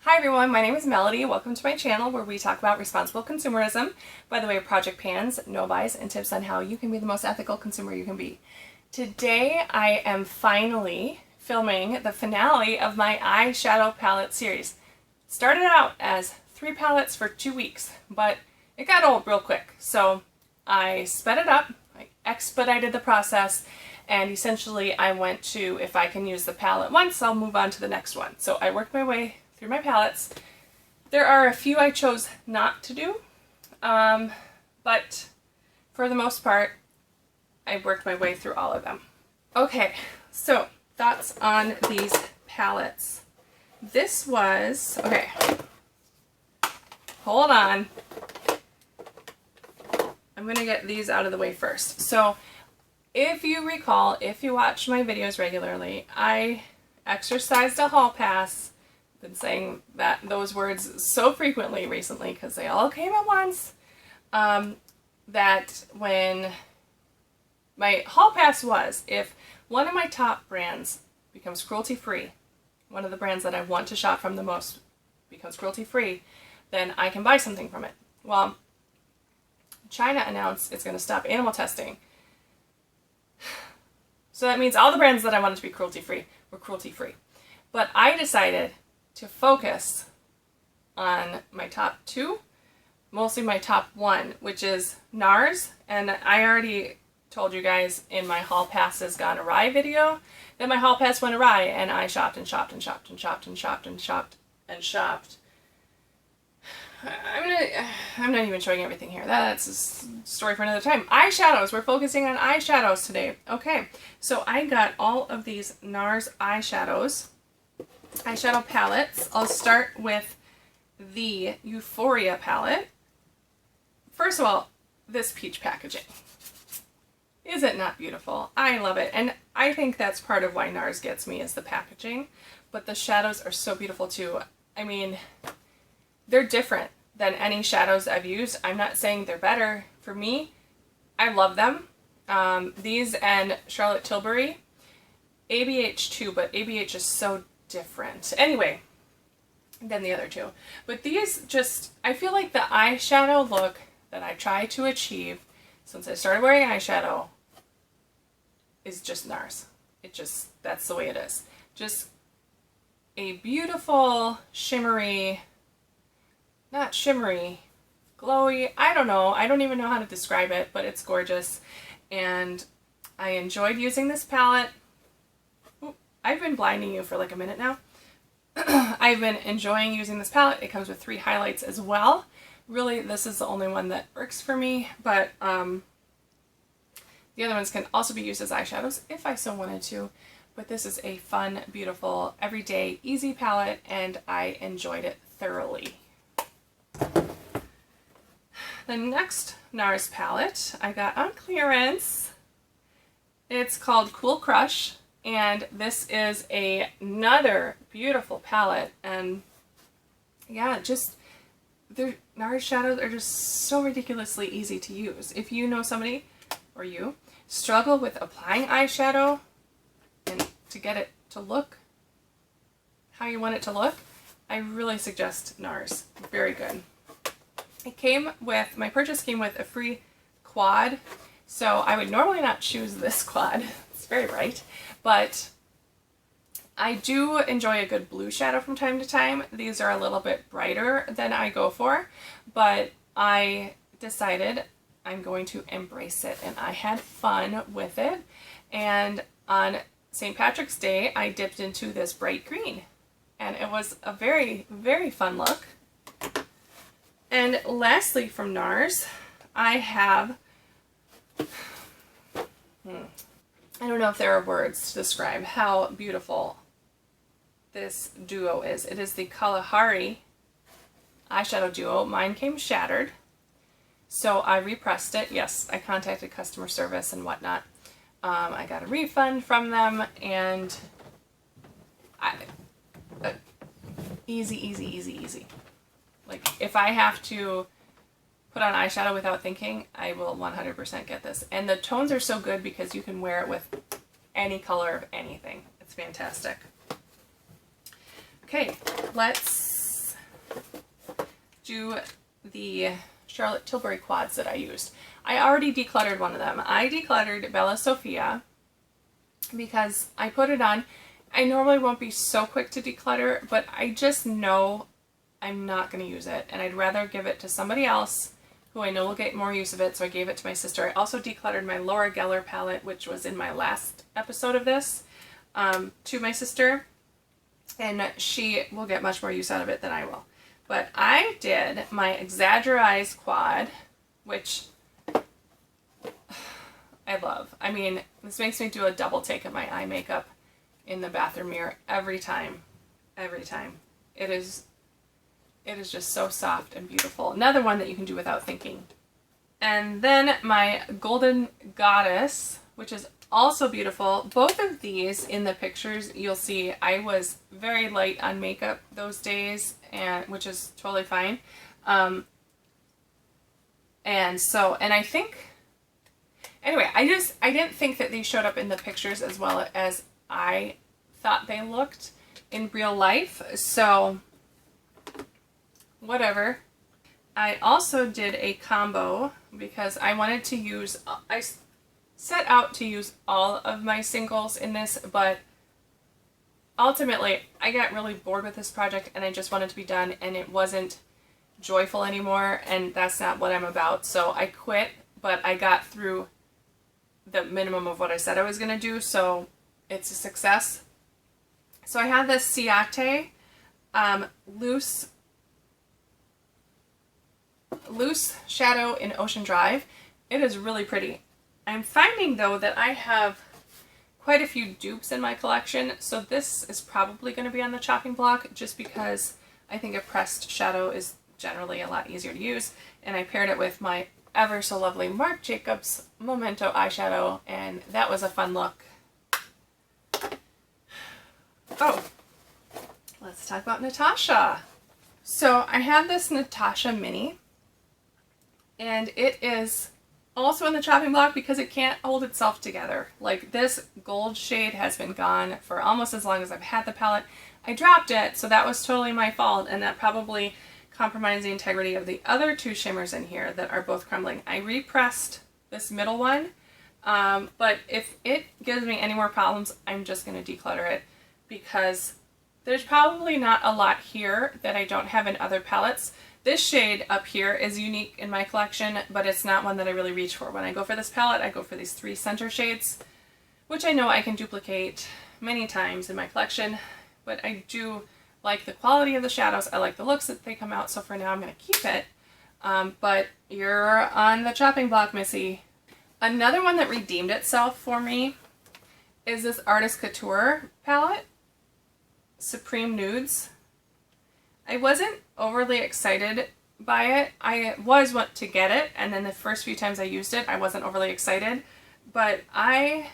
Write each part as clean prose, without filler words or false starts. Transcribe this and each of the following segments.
Hi everyone, my name is Melody. Welcome to my channel where we talk about responsible consumerism by the way of project pans, no buys, and tips on how you can be the most ethical consumer you can be. Today I am finally filming the finale of my eyeshadow palette series. Started out as 3 palettes for 2 weeks, but it got old real quick. So I sped it up, I expedited the process, and essentially I went to, if I can use the palette once, I'll move on to the next one. So I worked my way through my palettes. There are a few I chose not to do, but for the most part, I worked my way through all of them. Okay, so thoughts on these palettes. This was, okay, hold on. I'm gonna get these out of the way first. So if you recall, if you watch my videos regularly, I exercised a hall pass. Been saying those words so frequently recently because they all came at once, that when my hall pass was, if one of my top brands becomes cruelty-free, one of the brands that I want to shop from the most becomes cruelty-free, then I can buy something from it. Well, China announced it's going to stop animal testing. So that means all the brands that I wanted to be cruelty-free were cruelty-free. But I decided to focus on my top 2, mostly my top 1, which is NARS. And I already told you guys in my Hall Passes Gone Awry video that my Hall Pass went awry, and I shopped and shopped and shopped and shopped and shopped and shopped and shopped. I'm not even showing everything here. That's a story for another time. Eyeshadows. We're focusing on eyeshadows today. Okay, so I got all of these NARS eyeshadow palettes. I'll start with the Euphoria palette. First of all, this peach packaging. Is it not beautiful? I love it. And I think that's part of why NARS gets me is the packaging. But the shadows are so beautiful too. I mean, they're different than any shadows I've used. I'm not saying they're better. For me, I love them. These and Charlotte Tilbury. ABH too, but ABH is so different anyway than the other two. But these just, I feel like the eyeshadow look that I try to achieve since I started wearing eyeshadow is just NARS. It just, that's the way it is. Just a beautiful shimmery, not shimmery, glowy, I don't know, I don't even know how to describe it, but it's gorgeous. And I enjoyed using this palette. I've been blinding you for like a minute now. I've been enjoying using this palette. It comes with 3 highlights as well. Really, this is the only one that works for me, but the other ones can also be used as eyeshadows if I so wanted to. But this is a fun, beautiful, everyday, easy palette, and I enjoyed it thoroughly. The next NARS palette I got on clearance. It's called Cool Crush. And this is another beautiful palette, and yeah, just the NARS shadows are just so ridiculously easy to use. If you know somebody, or you, struggle with applying eyeshadow and to get it to look how you want it to look, I really suggest NARS. Very good. It came with, my purchase came with a free quad, so I would normally not choose this quad. It's very bright. But I do enjoy a good blue shadow from time to time. These are a little bit brighter than I go for, but I decided I'm going to embrace it, and I had fun with it. And on St. Patrick's Day, I dipped into this bright green, and it was a very, very fun look. And lastly from NARS, I have... I don't know if there are words to describe how beautiful this duo is. It is the Kalahari eyeshadow duo. Mine came shattered, so I repressed it. Yes, I contacted customer service and whatnot. I got a refund from them, and easy, easy, easy, easy. Like, if I have to put on eyeshadow without thinking, I will 100% get this. And the tones are so good because you can wear it with any color of anything. It's fantastic. Okay, let's do the Charlotte Tilbury quads that I used. I already decluttered one of them. I decluttered Bella Sophia because I put it on. I normally won't be so quick to declutter, but I just know I'm not going to use it, and I'd rather give it to somebody else who I know will get more use of it, so I gave it to my sister. I also decluttered my Laura Geller palette, which was in my last episode of this, to my sister, and she will get much more use out of it than I will. But I did my Exaggerize quad, which I love. I mean, this makes me do a double take of my eye makeup in the bathroom mirror every time. Every time. It is just so soft and beautiful. Another one that you can do without thinking. And then my Golden Goddess, which is also beautiful. Both of these in the pictures, you'll see I was very light on makeup those days, and which is totally fine. And I think, anyway, I didn't think that these showed up in the pictures as well as I thought they looked in real life. So whatever. I also did a combo because I wanted to use, I set out to use all of my singles in this, but ultimately I got really bored with this project and I just wanted to be done, and it wasn't joyful anymore, and that's not what I'm about. So I quit, but I got through the minimum of what I said I was going to do, so it's a success. So I have this Ciate loose shadow in Ocean Drive. It is really pretty. I'm finding though that I have quite a few dupes in my collection, so this is probably going to be on the chopping block just because I think a pressed shadow is generally a lot easier to use, and I paired it with my ever so lovely Marc Jacobs Memento eyeshadow, and that was a fun look. Oh, let's talk about Natasha. So I have this Natasha Mini, and it is also in the chopping block because it can't hold itself together. Like, this gold shade has been gone for almost as long as I've had the palette. I dropped it, so that was totally my fault, and that probably compromised the integrity of the other two shimmers in here that are both crumbling. I repressed this middle one, but if it gives me any more problems, I'm just going to declutter it because there's probably not a lot here that I don't have in other palettes. This shade up here is unique in my collection, but it's not one that I really reach for. When I go for this palette, I go for these 3 center shades, which I know I can duplicate many times in my collection, but I do like the quality of the shadows. I like the looks that they come out, so for now I'm going to keep it. But you're on the chopping block, Missy. Another one that redeemed itself for me is this Artist Couture palette, Supreme Nudes. I wasn't overly excited by it. I was want to get it, and then the first few times I used it, I wasn't overly excited, but I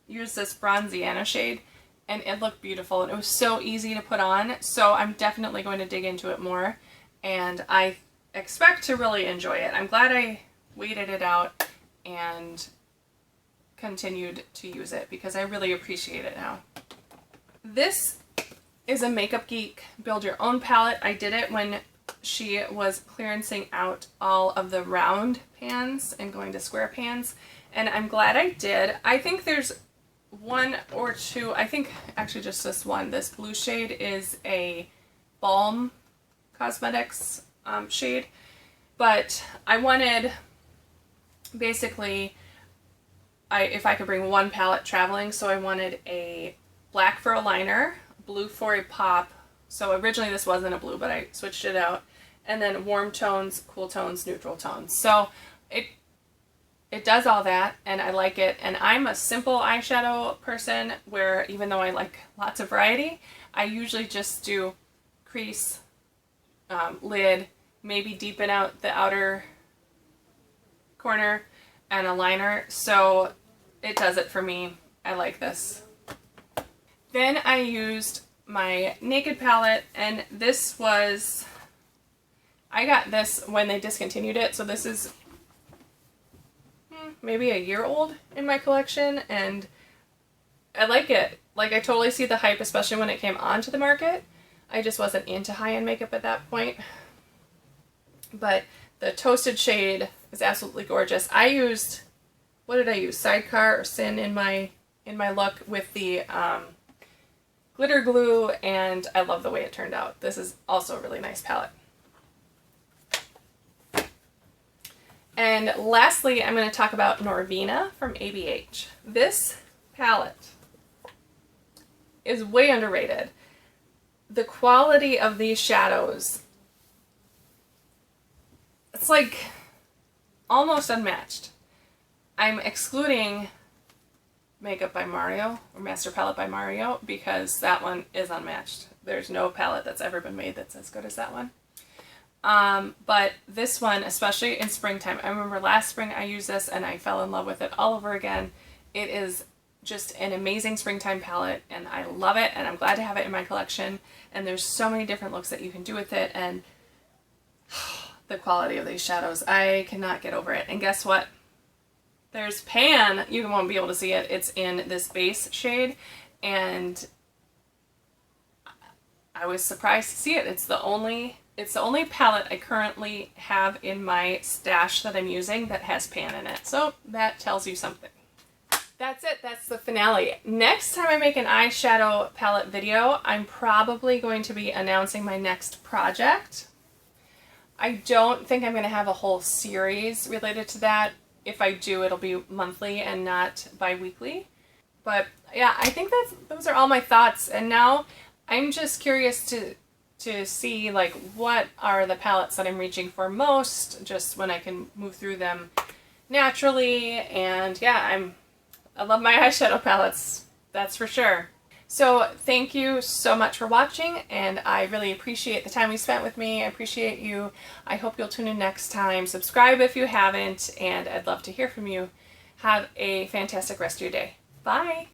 used this Bronziana shade, and it looked beautiful, and it was so easy to put on, so I'm definitely going to dig into it more, and I expect to really enjoy it. I'm glad I waited it out and continued to use it because I really appreciate it now. This is a Makeup Geek Build Your Own palette. I did it when she was clearancing out all of the round pans and going to square pans, and I'm glad I did. I think there's one or two, I think actually just this one. This blue shade is a Balm Cosmetics shade, but I wanted basically, if I could bring one palette traveling, so I wanted a black for a liner, blue for a pop. So originally this wasn't a blue, but I switched it out. And then warm tones, cool tones, neutral tones. So it does all that, and I like it. And I'm a simple eyeshadow person where even though I like lots of variety, I usually just do crease, lid, maybe deepen out the outer corner, and a liner. So it does it for me. I like this. Then I used my Naked palette, and this was, I got this when they discontinued it, so this is maybe a year old in my collection, and I like it. Like, I totally see the hype, especially when it came onto the market. I just wasn't into high-end makeup at that point. But the Toasted shade is absolutely gorgeous. I used, what did I use? Sidecar or Sin in my look with the glitter glue, and I love the way it turned out. This is also a really nice palette. And lastly, I'm going to talk about Norvina from ABH. This palette is way underrated. The quality of these shadows, it's like almost unmatched. I'm excluding Makeup by Mario or Master Palette by Mario because that one is unmatched. There's no palette that's ever been made that's as good as that one. But this one, especially in springtime, I remember last spring I used this and I fell in love with it all over again. It is just an amazing springtime palette and I love it, and I'm glad to have it in my collection, and there's so many different looks that you can do with it, and the quality of these shadows, I cannot get over it. And guess what? There's Pan. You won't be able to see it. It's in this base shade, and I was surprised to see it. It's the only palette I currently have in my stash that I'm using that has Pan in it. So that tells you something. That's it. That's the finale. Next time I make an eyeshadow palette video, I'm probably going to be announcing my next project. I don't think I'm going to have a whole series related to that. If I do, it'll be monthly and not bi-weekly. But yeah, I think those are all my thoughts. And now I'm just curious to see like what are the palettes that I'm reaching for most, just when I can move through them naturally. And yeah, I love my eyeshadow palettes, that's for sure. So thank you so much for watching, and I really appreciate the time you spent with me. I appreciate you. I hope you'll tune in next time. Subscribe if you haven't, and I'd love to hear from you. Have a fantastic rest of your day. Bye!